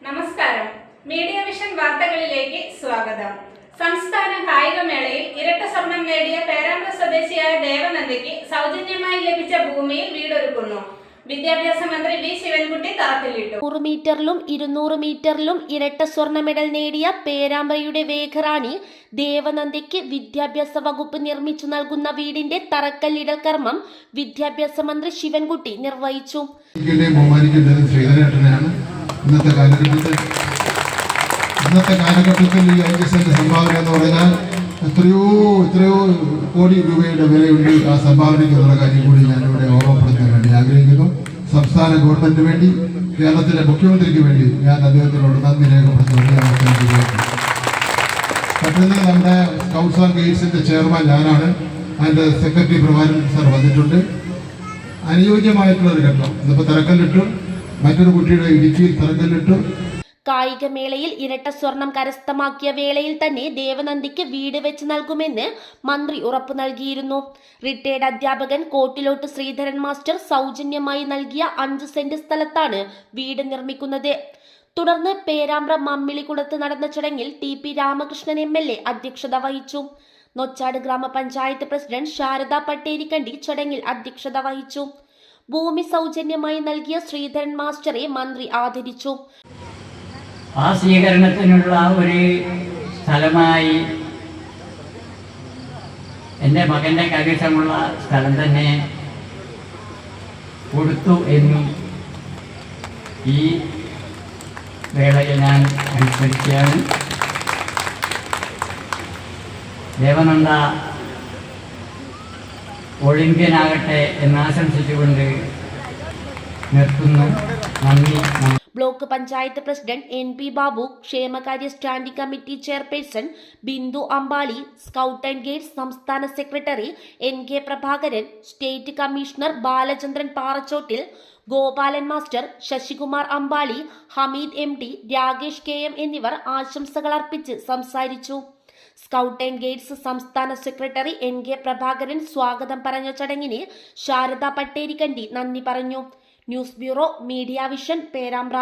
നമസ്കാരം. Media vision വാർത്തകളിലേക്ക് സ്വാഗതം. സംസ്ഥാന കായികമേളയിൽ ഇരട്ട സ്വർണം നേടിയ പേരാമ്പ്ര സ്വദേശിയായ ദേവനന്ദയ്ക്ക് സൗജന്യമായി ലഭിച്ച ഭൂമിയിൽ വീടൊരുക്കുന്നു. വിദ്യാഭ്യാസ മന്ത്രി വി ശിവൻകുട്ടി തറക്കല്ലിട്ടു. 100 മീറ്ററിലും 200 മീറ്ററിലും ഇരട്ട സ്വർണ്ണ മെഡൽ നേടിയ പേരാമ്പ്രയുടെ വേഖറാണി ദേവനന്ദയ്ക്ക് വിദ്യാഭ്യാസ വകുപ്പ് നിർമ്മിച്ചു നൽകുന്ന വീടിന്റെ തറക്കല്ലിടൽ കർമ്മം വിദ്യാഭ്യാസ മന്ത്രി ശിവൻകുട്ടി നിർവഹിച്ചു. ഇന്നത്തെ കാലഘട്ടത്തിൽ ഈ ഐക്യസന്റെ സംഭാവന എന്ന് പറഞ്ഞാൽ എത്രയോ കോടി രൂപയുടെ വിലയുണ്ട് ആ സംഭാവനയ്ക്ക് എന്നുള്ള കാര്യം കൂടി ഞാനിവിടെ ഓർമ്മപ്പെടുത്താൻ വേണ്ടി ആഗ്രഹിക്കുന്നു. സംസ്ഥാന ഗവൺമെന്റിന് വേണ്ടി, കേരളത്തിലെ മുഖ്യമന്ത്രിക്ക് വേണ്ടി ഞാൻ അദ്ദേഹത്തിനോട് നന്ദി രേഖപ്പെടുത്തുന്നു. മറ്റൊന്ന്, നമ്മുടെ സ്കൗട്ട്സ് ആൻഡ് ഗൈഡ്സിന്റെ ചെയർമാൻ ഞാനാണ്. അതിന്റെ സെക്രട്ടറി പ്രഭാകരൻ സാർ വന്നിട്ടുണ്ട്. അനുയോജ്യമായിട്ടുള്ളൊരു ഘട്ടം ഇന്നിപ്പോൾ തറക്കല്ലിട്ടു. മറ്റൊരു കുട്ടിയുടെ ഇടുക്കിയിൽ തറക്കല്ലിട്ടു. കായികമേളയിൽ ഇരട്ട സ്വർണം കരസ്ഥമാക്കിയ വേളയിൽ തന്നെ ദേവനന്ദിക്ക് വീട് വെച്ച് നൽകുമെന്ന് മന്ത്രി ഉറപ്പു നൽകിയിരുന്നു. റിട്ടയർഡ് അധ്യാപകൻ കോട്ടിലോട്ട് ശ്രീധരൻ മാസ്റ്റർ സൗജന്യമായി നൽകിയ 5 സെന്റ് സ്ഥലത്താണ് വീട് നിർമ്മിക്കുന്നത്. തുടർന്ന് പേരാമ്പ്ര മമ്മിളിക്കുളത്ത് നടന്ന ചടങ്ങിൽ TP രാമകൃഷ്ണൻ MLA അധ്യക്ഷത വഹിച്ചു. നൊച്ചാട് ഗ്രാമപഞ്ചായത്ത് പ്രസിഡന്റ് ശാരദ പട്ടേരിക്കണ്ടി ചടങ്ങിൽ അധ്യക്ഷത വഹിച്ചു. ഭൂമി സൗജന്യമായി നൽകിയ ശ്രീധരൻ മാസ്റ്ററെ മന്ത്രി ആദരിച്ചു. ആ സ്വീകരണത്തിനുള്ള ഒരു സ്ഥലമായി എൻ്റെ മകൻ്റെ കൈവശമുള്ള സ്ഥലം തന്നെ കൊടുത്തു എന്നും ഈ വേളയിൽ ഞാൻ അനുസ്മരിക്കുകയാണ്. ദേവനന്ദ ഒളിമ്പ്യനാകട്ടെ എന്നാശംസിച്ചുകൊണ്ട് നിർത്തുന്നു. നന്ദി. Block panchayat president NP Babu, ക്ഷേമകാര്യ standing committee chairperson Bindu Ambali, scout and guides സംസ്ഥാന secretary NK Prabhakaran, state commissioner Balachandran Parachottil, Gopalan master, Sasikumar Ambali, Hameed MD, Rakesh KM എന്നിവർ ആശംസകൾ അർപ്പിച്ച് സംസാരിച്ചു. സ്കൗട്ട് ആൻഡ് ഗൈഡ്സ് സംസ്ഥാന സെക്രട്ടറി NK പ്രഭാകരൻ സ്വാഗതം പറഞ്ഞ ചടങ്ങിന് ശാരദ പട്ടേരിക്കണ്ടി നന്ദി പറഞ്ഞു. News bureau, media vision, Perambra.